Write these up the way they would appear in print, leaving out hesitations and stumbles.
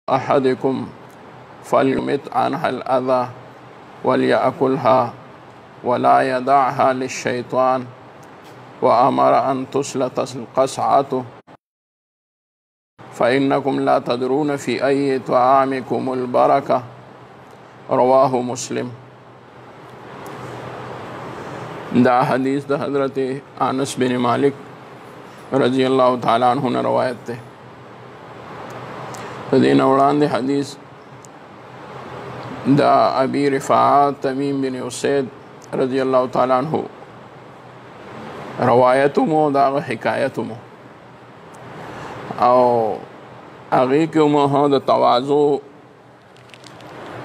أحدكم فليمت عنها الأذى وليأكلها ولا يدعها للشيطان وأمر أن تسلط القصعة فإنكم لا تدرون في أي طعامكم البركة. رواه مسلم. دا حدیث دا حضرت انس بن مالک رضی اللہ تعالی عنہ نے روایت تے دین وړاندې حدیث دا ابي رفاعة تمیم بن اسید رضی اللہ تعالی عنہ روایت مو دا حکایت مو او هغه کې مو د تواضع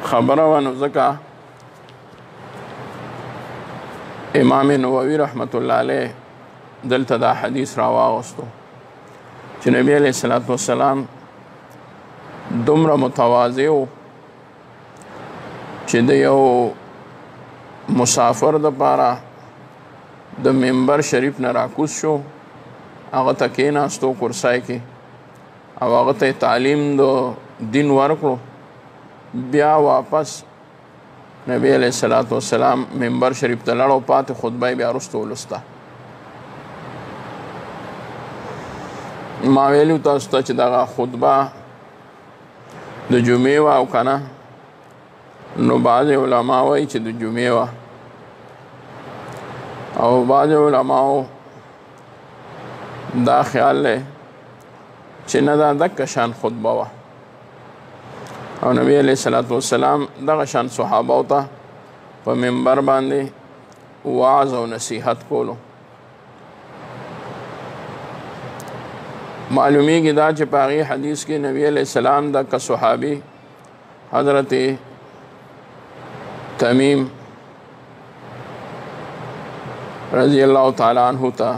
خبره ونه ځکه امام نووي رحمت الله علیه دلته دا حدیث راواغستو چې نبی علیه الصلاة والسلام دومره متواضع و چې د یو مسافر دپاره د منبر شریف نه راکوز شو، هغه ته کېناستو کرسۍ کې او هغه ته تعلیم د دین ورکړو. بیا واپس نبی علیہ الصلوۃ والسلام منبر شریف ته لاړ او پاتې خطبه بیا وروسته ولسته. ما ویلو تاسو ته چې دغه خطبه د جمعې وه او که نه نو بعضې علما وایي چې د جمعې وه او بعضې علماو دا خیال دی چې نه دا دکه شان خطبه وه او نبی علیہ الصلوۃ والسلام دغه شان صحابه ته په منبر باندې وعظ او نصیحت کولو. معلومیږي دا چې په هغې حدیث کې نبی علیہ السلام دغه صحابي حضرت تمیم رضی الله تعالی عنہ ته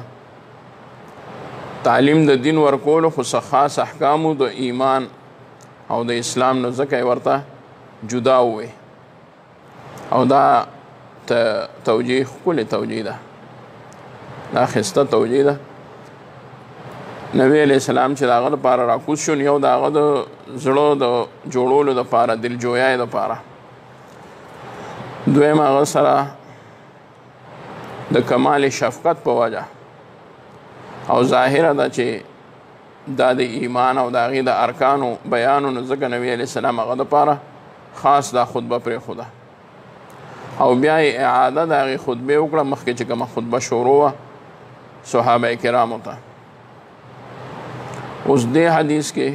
تعلیم د دین ورکولو خو څه خاص احکامو د ایمان او د اسلام نو ځکه یې ورته جدا ووی او دا توجیه ښکلې توجیه ده، دا ښایسته توجیه ده. نبی علیہ السلام چې د هغه دپاره راکوز شو، یو د هغه د زړه د جوړولو دپاره، دلجویۍ دپاره، دویم هغه سره د کمال شفقت په وجه او ظاهره ده چې دا د ایمان او د هغې د ارکانو بیانو نو ځکه نبي علیه السلام هغه دپاره خاص دا خطبه پرېښوده او بیا یې اعاده د هغې خطبې وکړه مخکې چې کومه خطبه شروع وه صحابه کرامو ته. اوس دې حدیث کې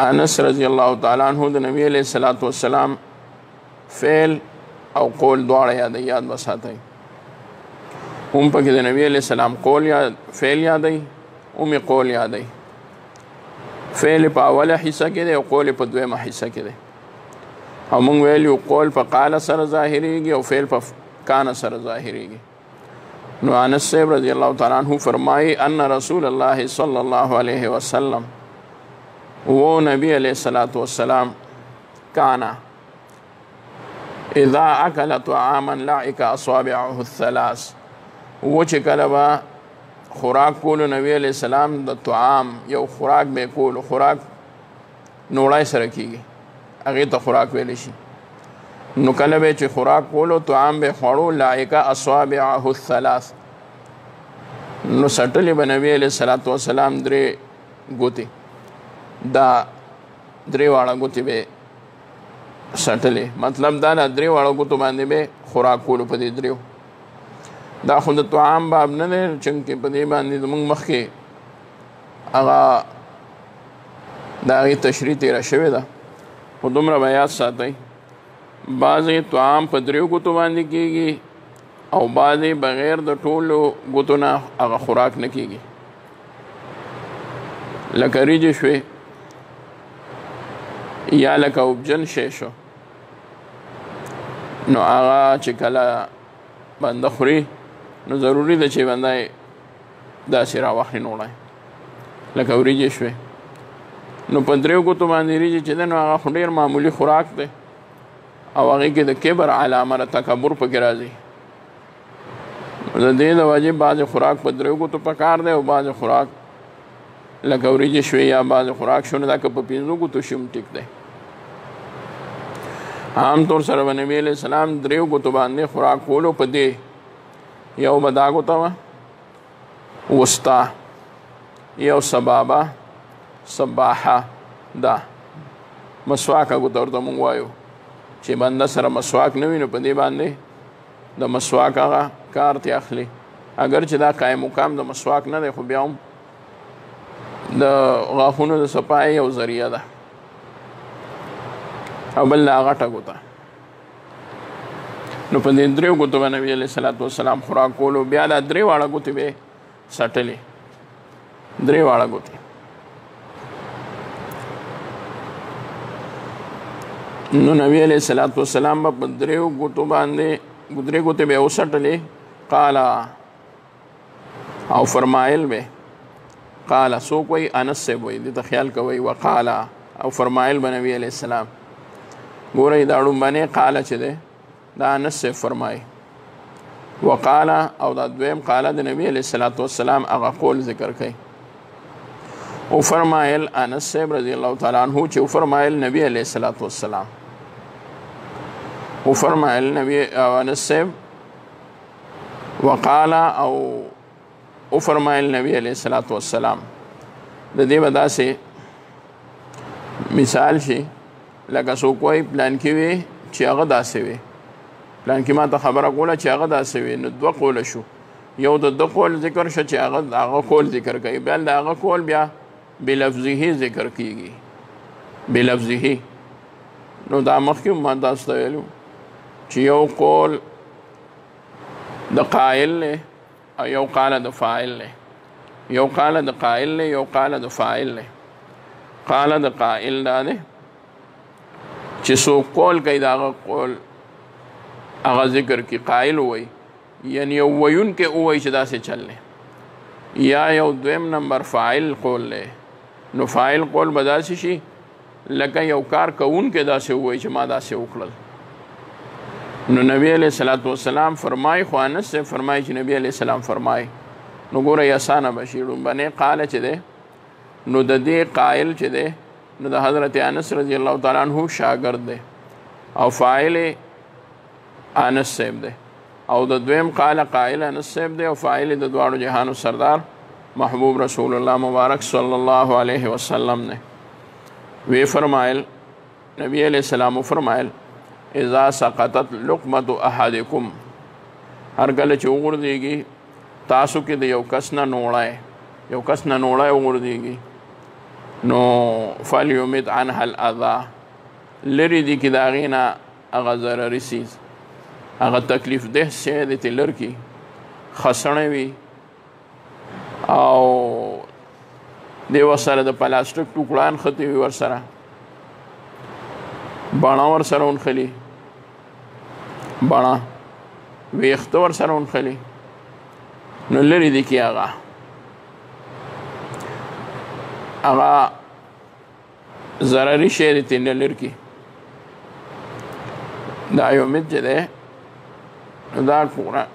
انس رضی الله تعالی عنہ د نبي علیه الصلاة والسلام فعل او قول دواړه یاد وساتئ. هم پکې د نبی علیہ السلام قول یا فعل یادی، هم قول یادی. فعل په اوله حصه کې دی او قول په دویمه حصه کې دی. او موږ ویلو قول په قال سره ظاهریږي او فعل په کان سره ظاهریږي. نو انس صاحب رضی الله تعالی عنہ فرمایي ان رسول الله صلی الله علیه وسلم وہ نبی علیہ الصلوۃ والسلام کانا اذا اکل طعاما لعق اصابعه الثلاث، و چې کله به خوراک کولو نبی علیہ السلام د طعام یو خوراک به کولو، خوراک نوړی سره کیږي هغې ته خوراک ویلی شي، نو کله به چې خوراک کولو طعام به خوړو لعق اصابعه الثلاث، نو سټلې به نبی علیہ الصلوۃ والسلام درې ګوتې، دا درې واړه ګوتې به سټلې، مطلب دا نه درې واړه ګوتو باندې به خوراک کولو په دې دریو. دا خو د طعام باب نه دی چونکې په دې باندې زموږ مخکې هغه د هغې تشریح تېره شوې ده، خو دومره به یاد ساتئ بعضې طعام په دریو ګوتو باندې کېږي او بعضې بغیر د ټولو ګوتو نه هغه خوراک نه کېږي. لکه ریجې شوې یا لکه اوبجن شی شو، نو هغه چې کله بنده خوري نو ضروري ده چې بنده یې داسې راواخلي نوړی، لکه وریجې شوې. نو په دریو ګوتو باندې وریجې چې دی نو هغه خو ډېر معمولي خوراک دی او هغې کې د کبر علامه د تکبر پکې راځي. د دې د وجې بعضې خوراک په دریو ګوتو پکار دی او بعضې خوراک لکه وریجې شوې یا بعض خوراک شو، نو دا که په 5 ګوتو شي هم ټیک دی. عام طور سره به نبي علیه السلام 3 ګوتو باندې خوراک کولو. په دې یو به دا ګوته وه وسطا، یو سبابه، سباحه، دا مسواکه ګوته ورته مونږ وایو چې بنده سره مسواک نه وي نو په دې باندې د مسواک هغه کار ته اخلي. اگر چې دا قایم مقام د مسواک نه دی، خو بیا هم د غاښونو د صفای یو ذریعه ده. او بل دا غټه ګوته. نو په دې 3 ګوتو به نبي علیه الصلاة والسلام خوراک کولو. بیا دا 3 واړه ګوتې به سټلې، 3 واړه ګوتې. نو نبی علیه الصلاة والسلام به په 3 ګوتو باندې 3 ګوتې به وسټلې. قال او فرمایل به، قال سو کوئی انس سے وای دې ته خیال کوي، وقال او فرمایل به نبی علیه السلام. ګورئ دا ډومبنې قال چې دی دا انس سے فرمای، وقال او دا دویم قال د نبی علیه الصلاة والسلام هغه قول ذکر کوي. او فرمایل انس صاحب رضی الله تعالی عنہ چې فرمایل نبی علیه الصلاة والسلام، او فرمایل نبی انس صاحب، وقال او فرمایل نبی علیه الصلاة والسلام. د دې به داسې مثال شي لکه څوک وایي پلان کې وي چې هغه داسې وي، پلان کې ما ته خبره کوله چې هغه داسې وي، نو 2 قوله شو. یو د 2 قول ذکر شو چې هغه قول ذکر کوي، بیا د هغه قول بیا بلفظه ذکر کیږي، بلفظه. نو دا مخکې ما تاسو ته ویلو چې یو قول د قائل دی او یو قال د فاعل دی، یو قال د قائل دی، یو قال د فاعل دی. قال د قائل دا دی چې څوک قول کوي د هغه قول هغه ذکر کی، قائل وایي یعنی یو ویونکی وایي چې داسې چل دی. یا یو دویم نمبر فاعل قول دی، نو فاعل قول به داسې شي لکه یو کار کوونکی داسې وایي چې ما داسې وکړل. نو نبی علیہ الصلوۃ والسلام فرمای، خو انس سے فرمای چې نبی علیہ السلام فرمای. نو ګوره اسانه بشي ډومبنې قال چې دی نو د دې قائل چې دی نو د حضرت انس رضی الله تعالی عنہ شاګرد دی او فاعل انس صاحب دی، او د دویم قال قائل انس صاحب دی او فاعل د دواړو جهانو سردار محبوب رسول الله مبارک صلی الله علیه وسلم نے. وی فرمایل نبی علیہ السلام فرمایل اذا سقطت لقمة احدکم، هر کله چې وغورځېږي تاسو کې د یو کس نه نوړی، یو کس نه نوړی وغورځېږي، نو فلیمت عنها الاذى، لرې دي کې د هغې نه هغه ضرري څیز، هغه تکلیف ده شی دې ترې لر کړي، خسڼې وي او دې ورسره د پلاستیک ټوکړان ختې وي، ورسره بڼه ورسره ونښلي، بڼه ویښته ورسره ونښلي، نو لرې دي کې هغه ضرري شی دې ترې نه لر کړي. دا یو مت چې دی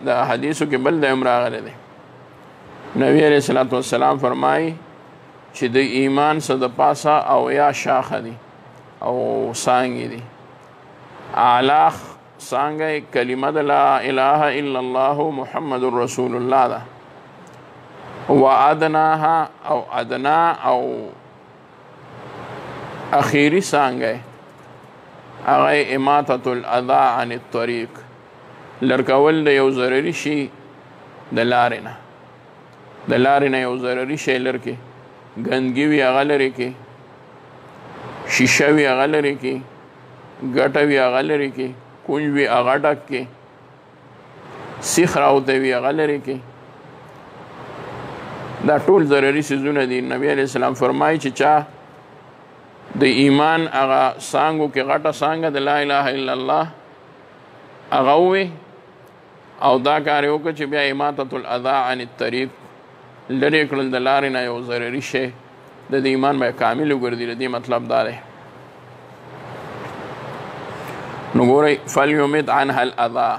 دا حدیثو کې بل ځای هم راغلی دی. نبی علیہ الصلوۃ والسلام فرمایي چې د ایمان څه د پاسه او یا شاخه دي او څانګې دي. اعلی څانګه کلمه د لا اله الا الله محمد رسول الله ده، و ادناها او ادنا او اخیری څانګه هغه اماطة الاذى عن الطريق، لرکول د یو ضرري شي د لارې نه، د لارې نه یو ضرري شی لرکې، ګندګي وي هغه لرې کې، شیشه وي هغه لرې کې، ګټه وي هغه لرې کې، کونج وي هغه ډک کې، سیخ راوته وي هغه لرې کې. دا ټول ضرري څیزونه دي. نبی علیہ السلام فرمایي چې چا د ایمان هغه څانګو کې غټه څانګه د لا اله الا الله هغه ووي او دا کار یې وکړه چې بیا اماطة الاذى عن الطريق، لرې کړل د لارې نه یو ضرري شی، د ایمان به کامل وګرځي. د دې مطلب دا دی. نو ګورئ فلیمت عنها الاذى،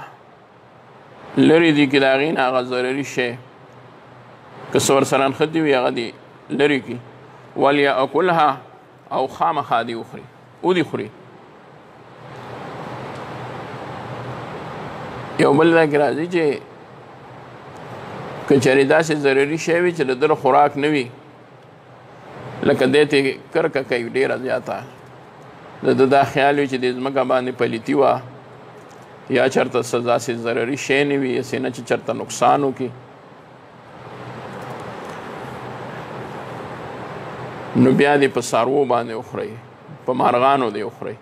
لرې دي کې د هغې نه هغه ضرري شی، که څه ورسره نښتي وي هغه دې لرې کړي، وليأكلها او خامخا دې وخوري او دې خوري. یو بل ځای کې راځي چې که چېرې داسې ضروري شی وي چې د ده خوراک نه وي، لکه دی ته کرکه کوي ډېره زیاته، د ده دا خیال وي چې د ځمکه باندې پلیتي وه یا چېرته څه داسې ضروري شی نه وي، هسې نه چې چېرته نقصان وکړي، نو بیا دې په څاروو باندې وخورئ، په مارغانو دې وخورئ،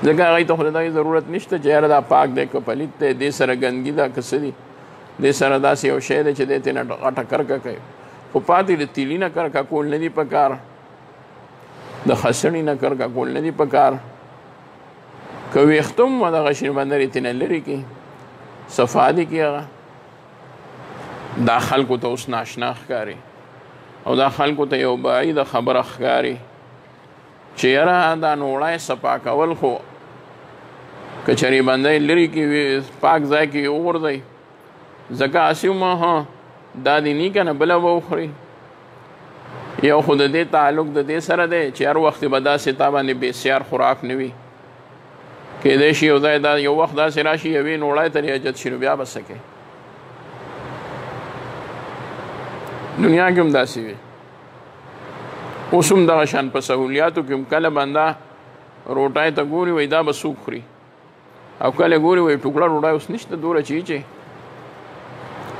ځکه هغوی ته خو د دغې ضرورت نشته چې یاره دا پاک دی که پلیت دی، دې سره ګندګي ده که څه دي، دې سره داسې یو شی دی چې دی ترې نه غټه کرکه کوي. خو پاتې د تیلي نه کرکه کول نه دي په کار، د خسړې نه کرکه کول نه دي په کار، که ویښته هم دغه شیربندر یې ترې نه لرې کړي، صفا دي کړي هغه. دا خلکو ته اوس ناشنا ښکاري او دا خلکو ته یو بعیده خبره ښکاري چې یاره دا نوړی صفا کول خو که چریبنده یې لرې کړي پاک ځای کې یې وغورځئ، ځکه هسې ومه دا دې نی که نه بله به وخوري. یو خو د دې تعلق د دې سره دی چې هر وخت به داسې تا باندې بسیار خوراک نه وي، کیدای شي یو ځای دا یو وخت داسې راشي یوې نوړی ته ریاجت شي نو بیا به څه کوې. دنیا کې هم داسې وي، اوس هم دغه شان په سهولیاتو کې هم کله بنده روټۍ ته ګوري وایي دا به څوک خوري، او کله ګوري وایي ټوکړه ډوډۍ اوس نشته دومره چې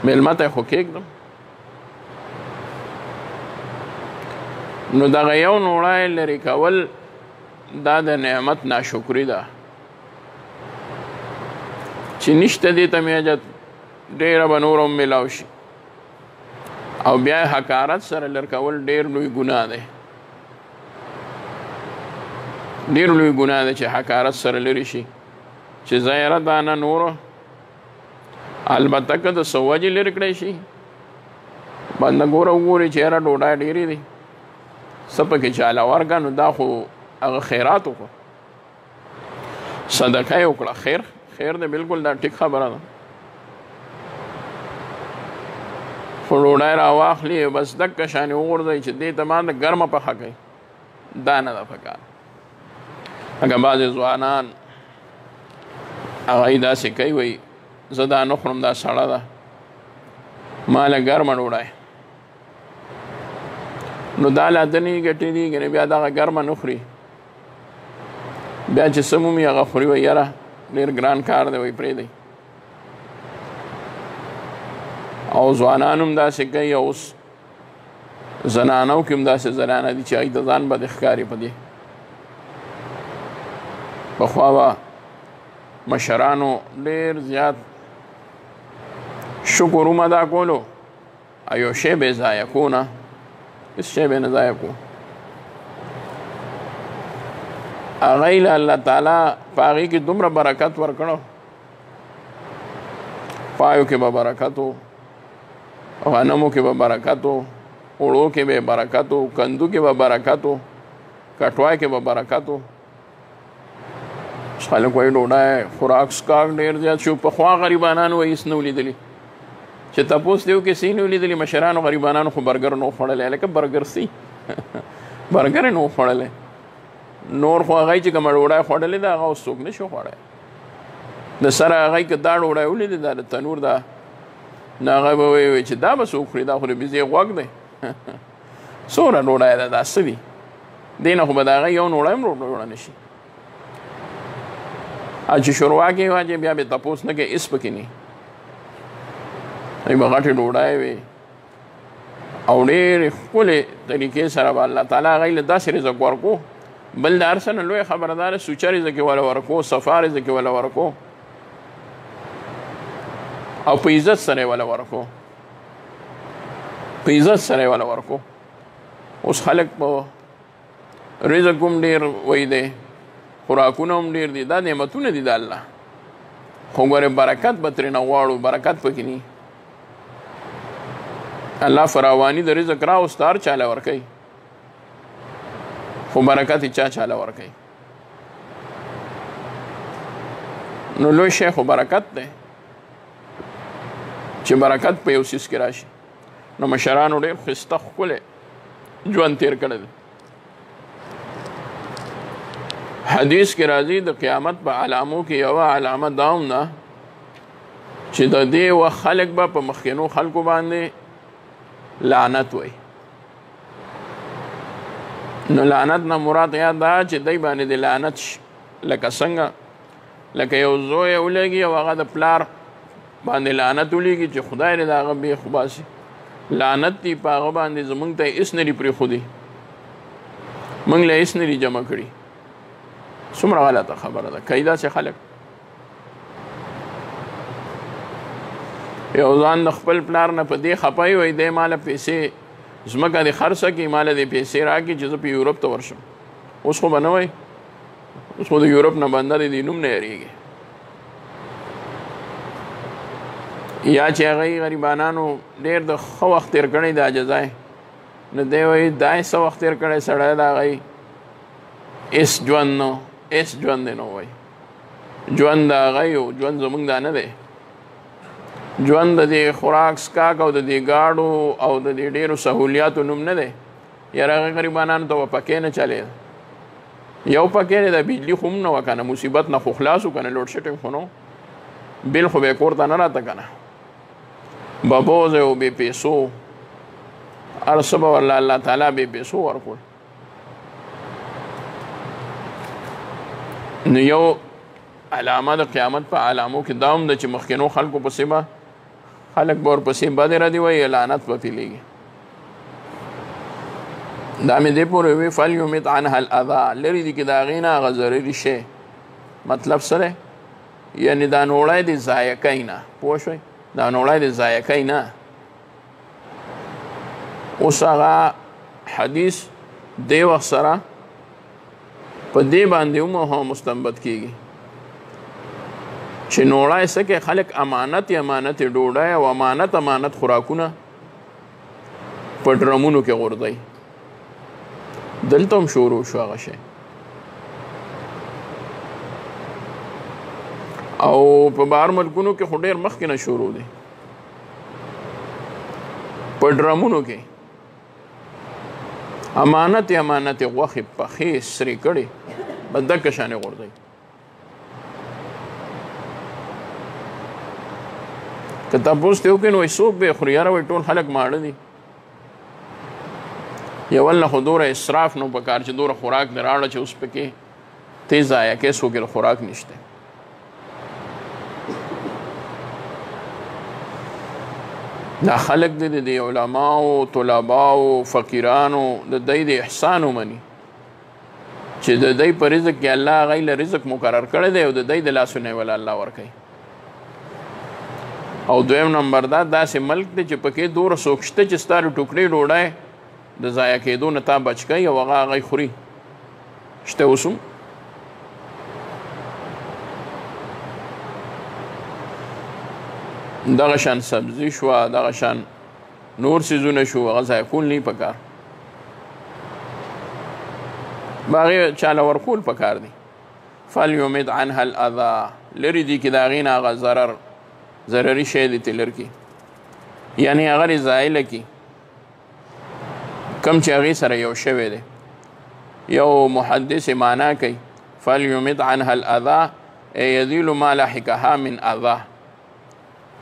میلمه ته یې خو کېږدم. نو دغه یو نوړی لرې کول دا د نعمت ناشکري ده چې نشته دې ته میجت ډېره به نور هم میلاو شي، او بیا یې حقارت سره لر کول ډېر لوی ګناه دی، ډېر لوی ګناه دی چې حقارت سره لرې شي چې زه یاره دا نه نورو. البته که د څه وجې لرې کړی شي بنده ګوره وګوري چې یاره ډوډۍ ډېرې دي څه پکې چاله ورکړه، نو دا خو هغه خیرات وکړه، صدقه یې وکړه، خیر دی بلکل دا ټیک خبره ده. خو ډوډۍ راواخلي بس دکه شانې وغورځئ چې دې ته باندې ګرمه پخه کوي، دا نه ده پکار. لکه بعضې ځوانان هغه یې داسې کوي وایي زه دا نه خورم دا سړه ده ماله ګرمه ډوډۍ، نو دا لا ده نه ګټې دي ګنې بیا دغه ګرمه نه خوري، بیا چې څه مومي هغه خوري وایي یاره ډېر ګران کار دی وایي پرېږدئ. او ځوانان هم داسې کوي، او اوس زنانو کې هم داسې زنانه دي چې هغوی د ځان بد ښکاري په دې. پخوا به مشرانو ډېر زیات شکر هم ادا کولو او یو شی به یې ضایع کو نه، هېڅ شی به یې نه ضایع کو. هغوی له الله تعالی په هغې کې دومره برکت ورکړو، پایو کې به برکت و، غنمو کې به برکت و، اوړو کې به برکت و، کندو کې به برکت و، کټوای کې به برکت و. خلک وایي ډوډۍ خوراک څښاک ډېر زیات شو. پخوا غریبانانو وایي هېڅ نه و لیدلي، چې تپوس دی وکړې څه یې نه و لیدلي. مشرانو غریبانانو خو برګر نه و خوړلی، لکه برګر سی برګر یې نه و خوړلی، نور خو هغوی چې کومه ډوډۍ خوړلې ده هغه اوس څوک نه شو خوړی. د سره هغوی که دا ډوډۍ ولیدې دا د تنور ده، نو هغه به وایي چې دا به څوک خوري، دا خو د بېزې غوږ دی څومره ډوډۍ ده دا څه دي، دې نه خو به د هغه یو ډوډۍ هم جوړه نه شي. او چې شوروا کې واچې بیا به تپوس نه کوي، هېڅ پکې نه وي، به غټې ډوډۍ وي او ډېرې ښکلې طریقې سره به الله تعالی هغوی له داسې رزق ورکو. بل د هر څه نه لویه خبره دا ده سوچه رزق یې وله ورکو، صفا رزق یې وله ورکو، او په عزت سره یې وله ورکو، په عزت سره یې وله ورکو. اوس خلک په رزق هم ډېر وایي دی، خوراکونه هم ډېر دي، دا نعمتونه دي د الله، خو ګورې برکت به ترې نه غواړو، برکت پکې نه. الله فراواني د رزق راوسته هر چاله ورکوي، خو برکت یې چاله ورکوي. نو لوی شی خو برکت دی، چې برکت په یو څیز کې راشي. نو مشرانو ډېر ښایسته ښکلی ژوند تېر کړی دی. حدیث کې راځي د قیامت په علامو کې یوه علامه دا هم ده چې د دې وخت خلک به په مخکینو خلکو باندې لعنت وایي. نو لعنت نه مراد یاد ده چې دی باندې د لعنت شي، لکه څنګه لکه یو زوی ولېږي او هغه د پلار باندې لعنت ولېږي چې خدای دې د هغه بیخ وباسي. لعنت دی په هغه باندې زمونږ ته هېڅ نه دي پرېښودي، موږ له هېڅ نه دي جمع کړي. څومره غلطه خبره ده. کوي داسې خلک یو ځان د خپل پلار نه په دې خفه وي دی ماله پیسې ځمکه دې خرڅه کړي، ماله دې پیسې راکړي چې زه په یورپ ته ورشم. اوس خو به نه وایي، اوس خو د یورپ نه بنده دی نوم نه یېرېږي. یا چې هغوی غریبانانو ډېر د ښه وخت تېر کړی د اجزای نو دی وایي دا یې څه وخت تېر کړی سړی د هغوی هېڅ ژوند نه هېڅ ژوند دی نه وایي. ژوند د هغوی و، ژوند زمونږ دا نه دی. ژوند د دې خوراک څښاک او د دې ګاډو او د دې ډېرو سهولیاتو نوم نه دی. یاره هغې غریبانانو ته به پکې نه چلېده. یو پکې دی د بجلي خو هم نه وه که نه، مصیبت نه خو خلاص و که نه، لوډ شیډنګ خو نه و، بل خو به یې کور ته نه راته که نه. ببوز او بې پیسو هر څه به ورله الله تعالی بې پیسو ورکړل. نو یو علامه د قیامت په علامو کې دا هم ده چې مخکینو خلکو پسې به خلک به ورپسې بدې ردې وایي، لعنت به پیلېږي. دا مې دې پورې وي فلیمت عنها الاذى، لرې دي کې د هغې نه هغه ضروري شی. مطلب څه دی؟ یعنې دا نوړی د ضایع کوي نه. پوه شوئ؟ دا نوړی د ضایع کوي نه. اوس هغه حدیث دې وخت سره په دې باندې هم مستنبط کېږي چې نوړی څه کې خلک امانت ډوډۍ او امانت خوراکونه په ډرمونو کې غورځوي. دلته هم شروع شو هغه شی. او په بهر ملکونو کې خو ډېر مخکې نه شروع دی. په ډرمونو کې امانت غوښې پخې سرې کړې به دکه شانې غورځوي. که تپوس ته وکړې نو وایي څوک به یې خوري؟ یاره وایي ټول خلک ماړه دي. یول نه خو دوره اسراف نو پکار چې دوره خوراک دې راوړه چې اوس پکې ته ضایع کې څوک یې خوراک نشته. دا خلق دی د علماو طلباو فقیرانو د دوی د احسان ومني چې د دوی په رزق کې الله هغوی له رزق مقرر کړی دی او د دوی د لاسو نه وله الله ورکوي. او دویم نمبر دا داسې ملک دی چې پکې دوره څوک شته چې ستا د ټوکرې ډوډۍ د ضایع کېدو نه تا بچ کوي او هغه هغوی خوري. شته اوس هم؟ دغه شان سبزي شوه، دغه شان نور څیزونه شو، هغه ضایع کول نه پکار. هغې چاله ورکول پکار دي. فلیمت عنها الاذى، لرې دي کې د هغې نه هغه ضرري شی دی تلر کې، یعنې هغه یې ضایع کړي کم چې هغې سره یو شوی دی. یو محدث معنا کوي فلیمت عنها الاذى ای یزیل ما لحقها من اذى،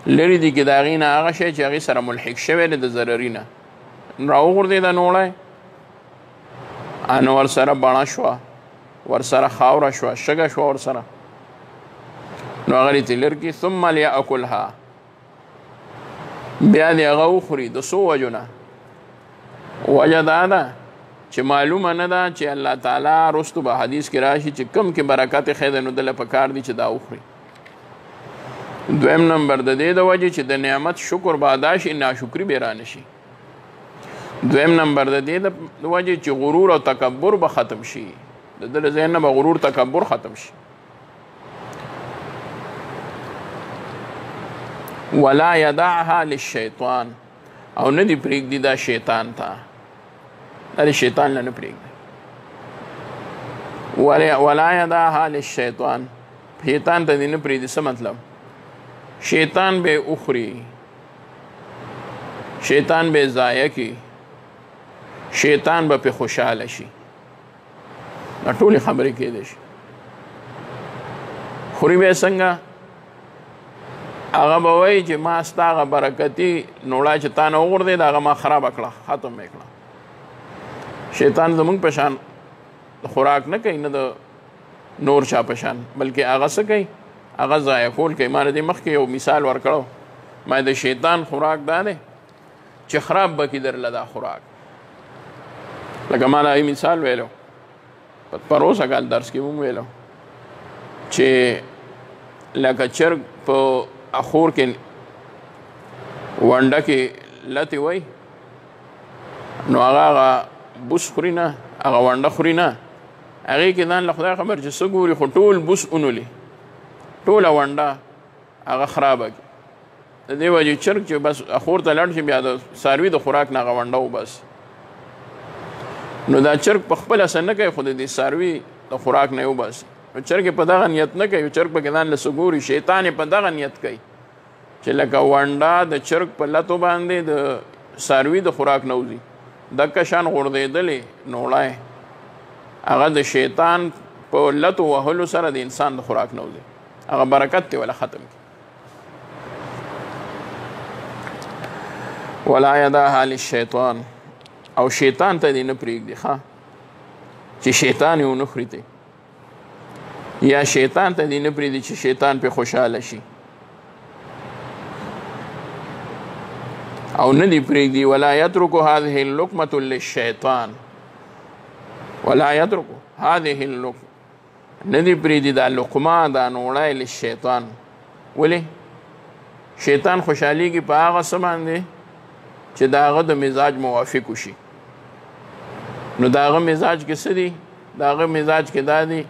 لرې دي کې د هغې نه هغه شی چې هغې سره ملحق شوی دی د ضرري نه. راوغورځېده نوړی، ان ورسره بڼه شوه، ورسره خاوره شوه، شګه شوه ورسره، نو هغه دې تلر کې ثم لیاکلها، بیا دې هغه وخوري. د څو وجو نه؟ وجه دا ده چې معلومه نه ده چې الله تعالی رستو به حدیث کې راشي چې کم کې برکت ښه دی نو دله پکار دي چې دا وخوري. دویم نمبر د دې د وجې چې د نعمت شکر به ادا شي، ناشکري به رانه شي. دویم نمبر د دې د وجې چې غرور او تکبر به ختم شي، د ده له ذهن نه به غرور تکبر ختم شي. ولا یدعها للشیطان، او نه دې پرېږدي دا شیطان ته، دا د شیطان له نه پرېږدي. ولا یدعها للشیطان، شیطان ته دې نه پرېږدي. څه مطلب؟ شیطان به اخري، شیطان به ضایع کی، شیطان به په خوشاله شي. دا ټولې خبرې کېدای شي. خوري به څنګه؟ هغه به وایي چې ما ستا هغه برکتي نوړه چې تا نه وغورځېد هغه ما خرابه کړه، ختم یې کړه. شیطان زمونږ په شان خوراک نه کوي، نه د نور چا په شان، بلکې هغه څه کوي؟ هغه ضایع کول کوي. ما دې مخکې یو مثال ورکړو، ما د شیطان خوراک دا دی چې خراب به کړي درله دا خوراک. لکه ما دا مثال ویلو، پروسه کال درس کې مونږ ویلو چې لکه چرګ په اخور کې ونډه کې لتې وای، نو هغه بوس خوري نه، هغه ونډه خوري نه، هغې کې ځان له خدای خبر چې څه ګوري، خو ټول بوس اونولي، ټوله ونډه هغه خرابه کړي. د دې وجې چرګ چې بس اخور ته لاړ شي، بیا د څاروي د خوراک نه هغه ونډه وباسي. نو دا چرګ په خپله څه نه کوي، خو د دې څاروي د خوراک نه یې وباسي. نو چرګ په دغه نیت نه کوي، چرګ په کې ځان له څه ګوري، شیطان په دغه نیت کوي چې لکه ونډه د چرګ په لتو باندې د څاروي د خوراک نه وځي، دکه شان غورځېدلې نوړی هغه د شیطان په لتو وهلو سره د انسان د خوراک نه وځي، هغه برکت دی ولا ختم کی. ولا یداها للشیطان، او شیطان ته دې نه پرېږدي ښه چې شیطان یې ونه خوري، یا شیطان ته دې نه پرېږدي چې شیطان پې خوشحاله شي، او نه دې پرېږدي. ولا یترک هذه اللقمة للشیطان، ولا یترک هذه اللقمة، نه دې پرېږدي دا لقمه دا نوړی للشیطان. ولې؟ شیطان خوشحالېږي په هغه څه باندې چې د هغه د مزاج موافق وشي. نو د هغه مزاج کې څه دي؟ د هغه مزاج کې دا دي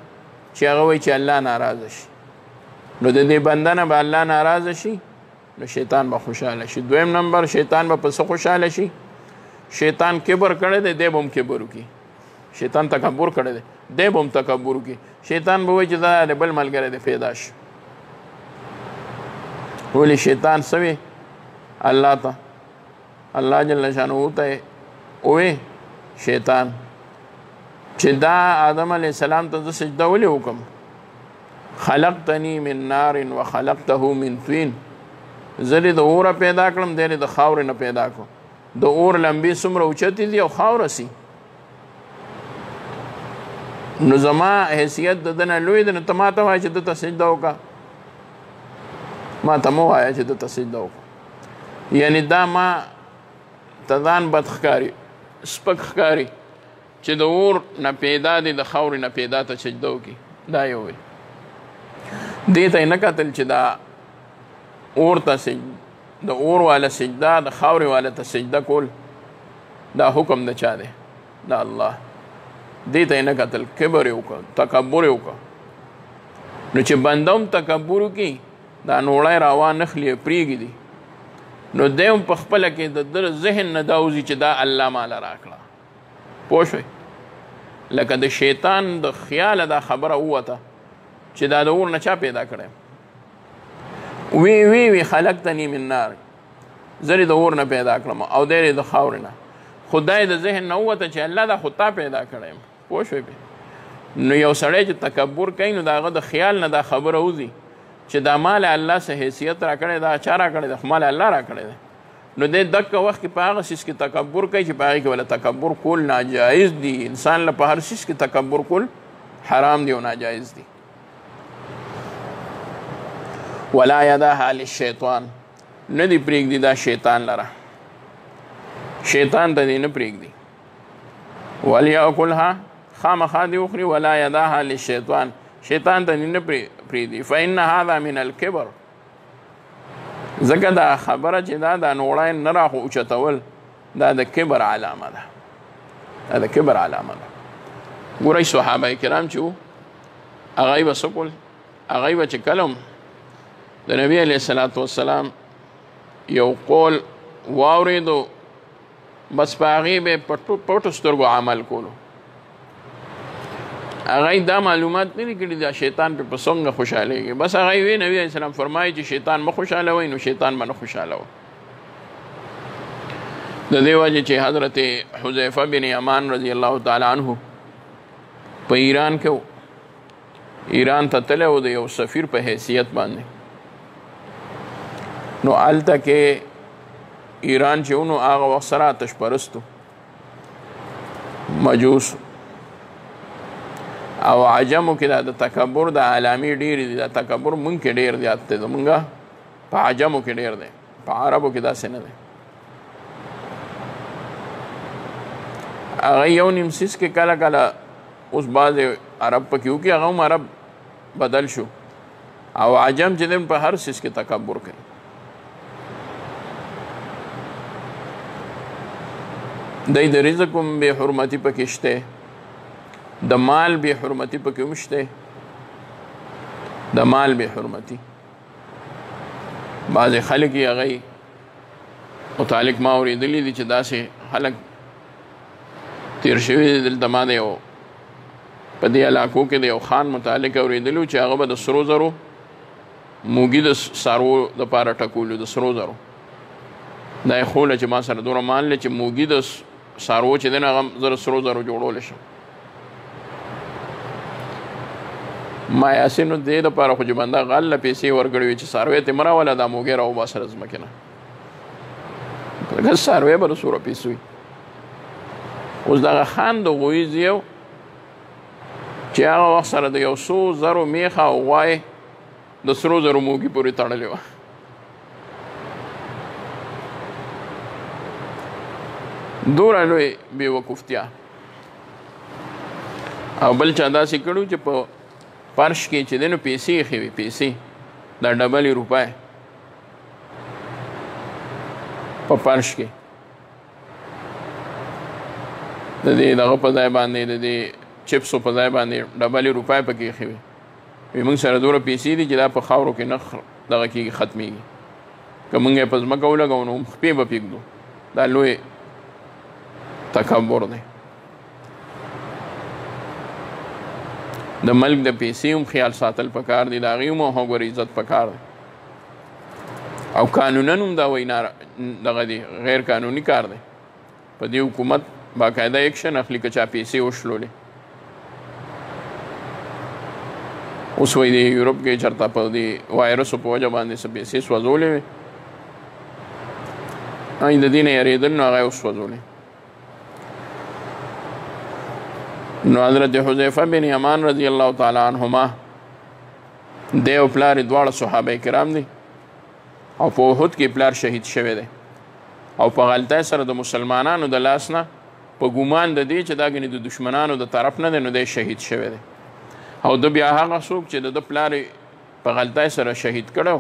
چې هغه وایي چې الله ناراضه شي. نو د دې بنده نه به الله ناراضه شي، نو شیطان به خوشحاله شي. دویم نمبر، شیطان به په څه خوشحاله شي؟ شیطان کبر کړی دی، دی به هم کبر وکړي. شیطان تکبر کړی دی، دی به هم تکبر وکړي. شیطان به وایي چې دا د بل ملګری دی پیدا شي. ولې شیطان څه وي الله ته؟ الله جل شانه ته ووی شیطان چې دا آدم علیه السلام ته زه سجده ولې وکړم؟ خلقتنی من نار وخلقته من طین، زه دې د اوره پیدا کړم، دی دې د خاورې نه پیدا کړم. د اور لمبې څومره اوچتې دي او خاوره سي، نو زما حیثیت د ده نه لوی دی، نو ته ما ته وایه چې ده ته سجده وکړه، ما ته مه وایه چې ده ته سجده وکړه. یعنې دا ما ته ځان بد ښکاري، سپک ښکاري چې د اور نه پیدا دی، د خاورې نه پیدا ته سجده وکړي. دا یې وویل. دې ته یې نه کتل چې دا اور ته د اور والا سجده، د خاورې والا ته سجده کول، دا حکم د چا دی؟ د الله. دې ته یې نه کتل، کبر یې وکړه، تکبر یې وکړه. نو چې بنده هم تکبر وکړي، دا نوړی راوان نخلي پرېږدي، نو دی هم په خپله کې د ده ذهن نه دا وځي چې دا الله ماله راکړه. پوه شوئ؟ لکه د شیطان د خیاله دا خبره ووته چې دا د اور نه چا پیدا کړی؟ وی خلقتنی من نار، زه د اور نه پیدا کړم او دی د خاورې نه. خدای د ذهن نه ووته چې الله دا خو تا پیدا کړی یم. پوه شوئ؟ نو یو سړی چې تکبر کوي، نو د هغه د خیال نه دا خبره وځي چې دا مال الله څه حیثیت را کړی، دا چا را کړی دی؟ خو مال الله را کړی دی. نو دی دکه وخت کې په هغه څیز کې تکبر کوي چې په هغې کې ولا تکبر کول ناجایز دي. انسان له په هر څیز کې تکبر کول حرام دی او ناجایز دی. ولا یداها للشیطان، نه دې پرېږدي دا شیطان لره، شیطان ته دې نه پرېږدي. ولیأکلها، خامخا دې وخوري. ولا یداها للشیطان، شیطان ته دې نه پرېږدي. فإن هذا من الکبر، ځکه دا خبره چې دا نوړی نه راخو اوچتول، دا د کبر علامه ده، دا د کبر علامه ده. ګورئ صحابه کرام چې وو، هغوی به څه کول؟ هغوی به چې کله د نبي علیه الصلاة والسلام یو قول واورېدو، بس په هغې به په پټو سترګو عمل کولو. هغوی دا معلومات نه دي کړي دا شیطان په څنګه خوشحالېږي. بس هغوی وی نبي علیه السلام فرمایي چې شیطان مه خوشحالوئ، نو شیطان به نه خوشحالوه. د دې وجه چې حضرت حذیفه بن یمان رضی الله تعالی عنه په ایران کې ایران ته تللی و د یو سفیر په حیثیت باندې. نو هلته کې ایران چې و نو هغه وخت سره آتش پرستو مجوس او عجمو کې د تکبر د علامې ډېرې دي. د تکبر مونږ کې ډېر زیات دی، زمونږ په عجمو کې ډېر دی، په عربو کې داسې نه دی. هغه یو نیم سیس کې کله کله اوس بعضې عرب پکې وکړي، هغه هم عرب بدل شو او عجم چې دی په هر سیس کې تکبر کوي. دی د رزق هم بې حرمتي پکې شته، د مال بې حرمتي پکې هم شته، د مال بې حرمتي. بعضې خلک یې هغه متعلق ما اورېدلي دي چې داسې خلک تیر شوي دي. دلته ما د یو په دې علاقو کې د یو خان متعلق اورېدلي چې هغه به د سرو زرو موږي د څاروو دپاره ټکولو، د سرو زرو. دا یې خوله چې ما سره دومره مال دی چې موږي د څاروو چې دی نو هغه زه د سرو زرو جوړولی شم. ما یاسې نو دې دپاره خو چې بنده غل له پیسې ورکړې وي چې څاروی ته مه راوله، دا موږی راوباسه له ځمکې نه. څاروی به د څومره پیسې وي. اوس دغه خان د غویي زیو چې هغه وخت سره د یو څو زرو میخه او غوای د سرو زرو موږي پورې تړلې وه. دومره لوی بېوقوفتیا. او بل چا داسې کړو چې په فرش کې چې دی نو پیسې ایښې وي، پیسې دا ډبلې روپۍ په فرش کې د دې دغه په ځای باندې د دې چپسو په ځای باندې ډبلې روپۍ پکې ایښې وي. وي موږ سره دومره پیسې دي چې دا په خاورو کې نه دغه کېږي، ختمېږي. که موږ یې په ځمکه ولګوو نو خپې به پرېږدو. دا لوی تکبر دی. د ملک د پیسې هم خیال ساتل پکار دي، د هغې هم وګورې عزت پکار دی. او قانونا هم دا وایي دغه دی غیر قانوني کار دی. په دې حکومت باقاعده ایکشن اخلي که چا پیسې وشلولې. اوس وایي د یورپ کې چېرته په دې وایرسو په وجه باندې څه پیسې سوځولې وې، د دې نه یېرېدل نو هغه یې وسوځولې. نو حضرت حذیفه بن یمان رضی الله تعالی عنهما دی او پلار یې دواړه صحابه کرام دي او په احد کې پلار شهید شوی دی او په غلطۍ سره د مسلمانانو د لاس نه په ګمان د دې چې دا ګنې د دشمنانو د طرف نه دی نو دی شهید شوی دی. او د بیا هغه څوک چې د پلار په غلطۍ سره شهید کړی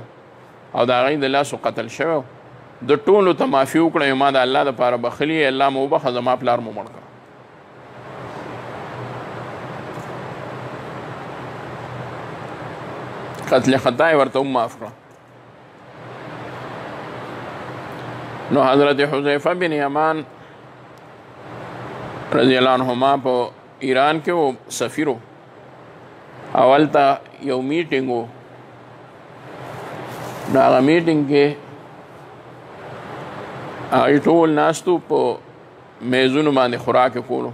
او د هغې د لاسو قتل شوی د ټولو ته معافي وکړی، ما د الله دپاره بخلي، الله مو وبخه، زما پلار مو مړ کړه. قتل خطا یې ورته هم معاف کړه. نو حضرت حذیفه بن یمان رضی الله عنهما په ایران کې و سفیر و. اول ته یو میټینګ و، نو هغه میټینګ کې هغوی ټول ناستو په میزونو باندې خوراک یې کولو.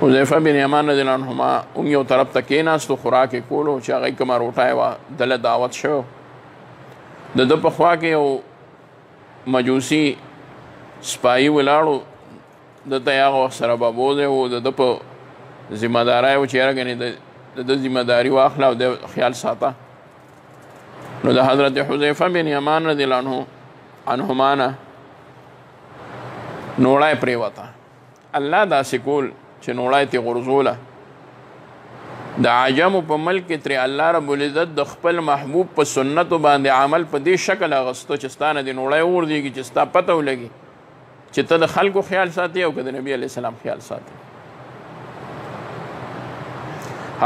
حذیفه بن یمان رضی الله عنهما هم یو طرف ته کېناستو خوراک یې کولو چې هغوی کومه روټۍ وه دله دعوت شوی. د ده په خوا کې یو مجوسي سپایي ولاړو، ده ته یې هغه وخت سره بابوزی و، د ده په ذمه داری و چې یاره ګنې د ده ذمه داري واخله او د خیال ساته. نو د حضرت حذیفه بن یمان رضی الله عنهما نه نوړی پرېوته. الله داسې کول چې نوړی ترې غورځوله. د عجمو په ملک کې ترې الله رب العزت د خپل محبوب په سنتو باندې عمل په دې شکل اغوسته چې ستا نه دې نوړی وغورځېږي چې ستا پته ولګي چې ته د خلکو خیال ساتي او که د نبي علیه السلام خیال ساتي.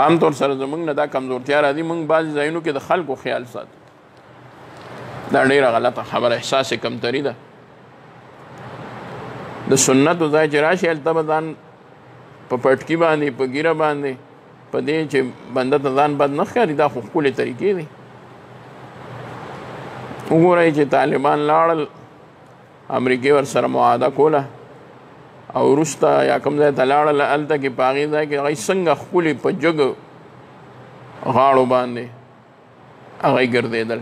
عام طور سره زموږ نه دا کمزورتیا راځي، موږ بعضې ځایونو کې د خلکو خیال ساتو. دا ډېره غلطه خبره، احساس کمتري ده. د سنتو ځای چې راشي هلته به ځان په پټکي باندې په ګیره باندې په دې چې بنده ته ځان بد نه ښکاري، دا خو ښکلې طریقې دي. وګورئ چې طالبان لاړل امریکې ورسره معاهده کوله او وروسته یا کوم ځای ته لاړل هلته کې په هغې ځای کې هغوی څنګه ښکلي په جګو غاړو باندې هغوی ګرځېدل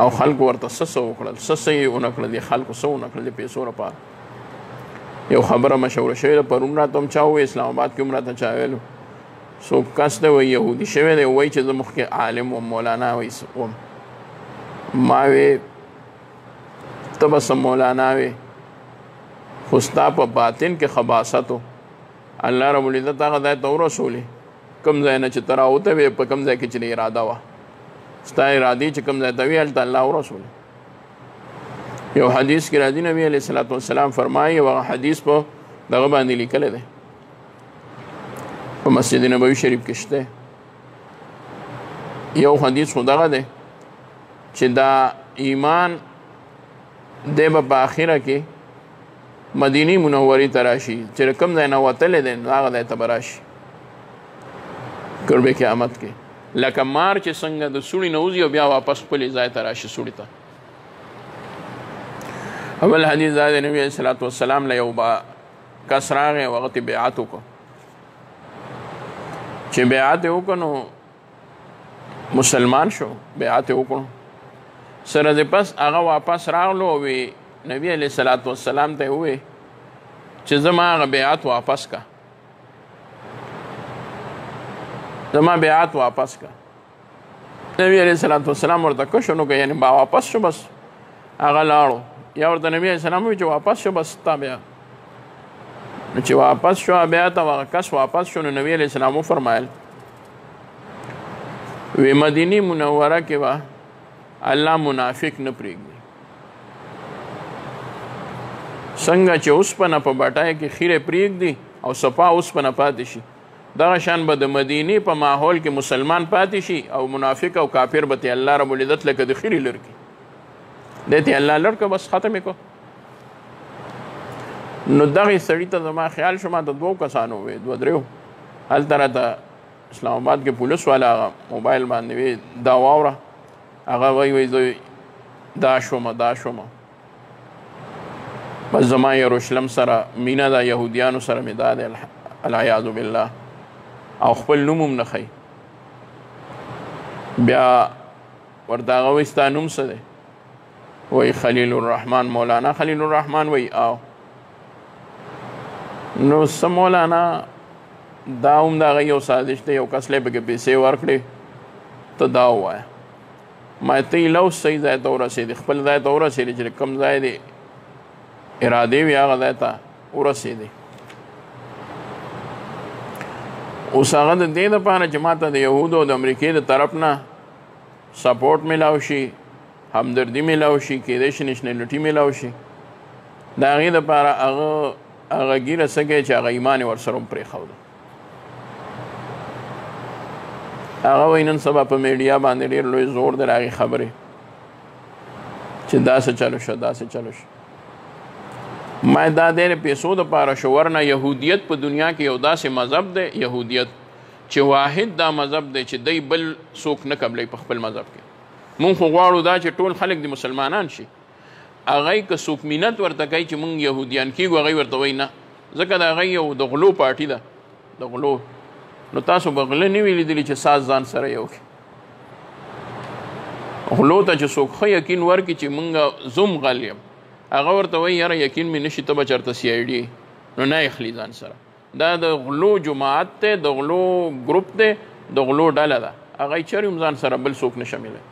او خلکو ورته څه وکړل څه یې ونه کړل دې خلکو څه ونه کړل د پیسو لپاره یو خبره مشهوره شوې ده پرون راته هم چا ووایي اسلام آباد کې هم راته چا ویلو څوک کس دی وایي یهودي شوی دی وایي چې زه مخکې عالم وم مولانا وایي وم ما وی ته به څه مولانا وې خو ستا په باطن کې خباثت و الله رب العزت هغه ځای ته ورسولې کوم ځای نه چې ته راوته وې په کوم ځای کې چې اراده وه ستا ارادې چې کوم ځای ته وې هلته الله ورسولې یو حدیث کې راځي نبی علیه الصلاة والسلام فرمایي هغه حدیث په دغه باندې لیکلی دی په مسجد نبوي شریف کې شته یو حدیث خو دغه دی چې دا ایمان دی به په آخره کې مدینی منورې ته راشي چې کوم ځای نه وتلی دی نو هغه ځای ته به راشي قرب قیامت کې لکه مار چې څنګه د سوړي نه وځي او بیا واپس خپلې ځای ته راشي سوړي ته اول حدیث دا دی نبی علیه الصلاة والسلام له یو کس راغی او هغه ته بیعت وکړو چې بیعت یې وکړو نو مسلمان شو بیعت یې وکړو سره د پس هغه واپس راغلو او نبی علیه الصلاة والسلام ته یې ووی چې زما هغه بیعت واپس کا زما بیعت واپس کا نبی علیه الصلاة والسلام ورته کشو نو که یعنی با واپس شو بس هغه لاړو یا ورته نبی علیه السلام ووی چې واپس شو بس تا بیا نو چې واپس شو بیا ته هغه کس واپس شو نو نبی علیه السلام وفرمایل وی مدینی منوره کې به الله منافق نه پرېږدي څنګه چې اوسپنه په بټای کې خیره پرېږدي او صفا اوسپنه پاتې شي دغه شان به د مدینې په ماحول کې مسلمان پاتې شي او منافق او کافر به ته الله رب العزت لکه د خیرې لر کړي دی ته الله لر که بس ختم یې کړو نو دغې سړي ته زما خیال شو ما ته دوو کسانو وې دوه درېو هلته راته اسلام آباد کې پولیس والا هغه موبایل باندې وی دا واوره هغه وایي زه دا شومه بس زما یروشلم سره مینه ده یهودیانو سره مې دا دی العیاذ بالله او خپل نوم هم نه ښیي بیا ورته هغه وایي ستا نوم څه دی وایي خلیل الرحمن مولانا خلیل الرحمن وایي او نو څه مولانا دا هم د هغه یو سازش دی یو کس لی پکې پیسې ورکړې ته دا ووایه ما ته یې لوس صحیح ځای ته ورسېدې خپل ځای ته ورسېدې چې کوم ځای دی ارادې وي هغه ځای ته ورسېدې اوس هغه د دې دپاره چې ما ته د یهودو او د امریکې د طرف نه سپورټ میلاو شي همدردي میلاو شي کیدای شي نیشنلټي میلاو شي د هغې دپاره هغه ګیره څه کوي چې هغه ایمان یې ورسره هم پرېښوده هغه وایي نن سبا په میډیا باندې ډېر لوی زور دی د هغې خبرې چې داسې چلو شه داسې چلو شه ما دا دی د پیسو دپاره شو ورنه یهودیت په دنیا کې یو داسې مذهب دی یهودیت چې واحد دا مذهب دی چې دی بل څوک نه قبلوي په خپل مذهب کې مونږ خو غواړو دا چې ټول خلک د مسلمانان شي هغوی که څوک مینت ورته کوي چې مونږ یهودیان کېږو هغوی ورته وایي نه ځکه د هغوی یو د غلو پارټي ده د غلو نو تاسو به غله نه وي لیدلي چې ساز ځان سره یو کړي غلو ته چې څوک ښه یقین ورکړي چې مونږ زوم غل یم هغه ورته وایي یاره یقین مې نشي ته به چېرته سی آی ډي نو نه اخلي ځان سره دا د غلو جماعت دی د غلو ګروپ دی د غلو ډله ده هغه چېرې هم ځان سره بل څوک نه شمیلی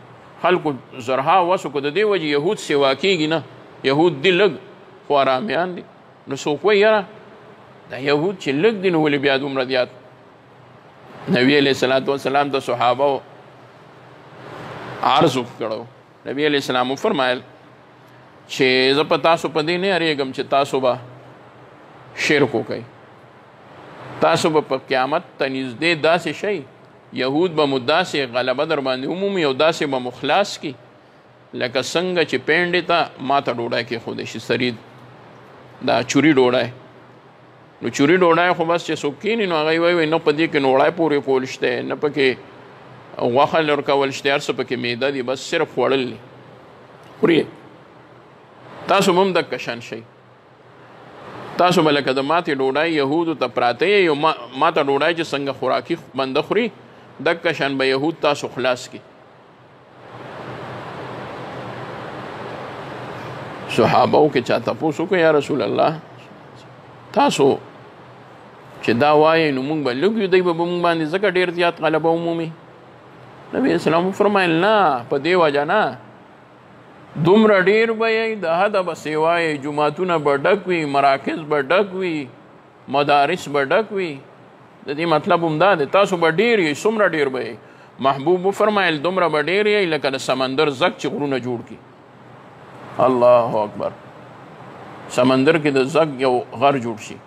خلکو زرها وسو کو د دې وجې یهود سیوا کېږي نه یهود دي لږ خو ارامیان دي نو څوک وایي یاره دا یهود چې لږ دي نو ولې بیا دومره زیات نبی علیه السلام د صحابه عرض کړو نبی علیه السلام وفرمایل چې زه په تاسو په دې نه یریږم چې تاسو به شرک وکئ تاسو به په قیامت ته نږدې داسې شئ یهود به مو داسې غلبه در باندې ومومي او داسې به مو خلاص کي لکه څنګه چې پینډې ته ما ته ډوډۍ کېښودی شي سرید دا چوري ډوډۍ نو چوري ډوډۍ خو بس چې څوک کښېني نو هغوی وایي نه په دې کې نوړی پورې کول شته نه پکې غوښه لرکول شته هر څه پکې معده دي بس صرف خوړل دي خوري تاسو هم دکه شان شئ. تاسو به لکه د ماتې ډوډۍ یهودو ته پراته یې یو ماته ډوډۍ چې څنګه خوراکي بنده خوري دکه شان به یهود تاسو خلاص کړي. صحابه وو کې چا تپوس وکړ یا رسول الله تاسو چې دا وایي نو موږ به لږ یو دی به موږ باندې ځکه ډېر زیات غلبه عمومي. نبي اسلام وفرمایل نه په دې وجه نه دومره ډېر به یې د حده به سیوایې جوماتونه به ډک وي مراکز به ډک وي مدارس به ډک وي. د دې مطلب همدا دی تاسو به ډېر یې څومره ډېر به یې. محبوب وفرمایل دومره به ډېر یې لکه د سمندر زګ چې غرونه جوړ کړي. الله اکبر. سمندر کې د زګ یو غر جوړ شي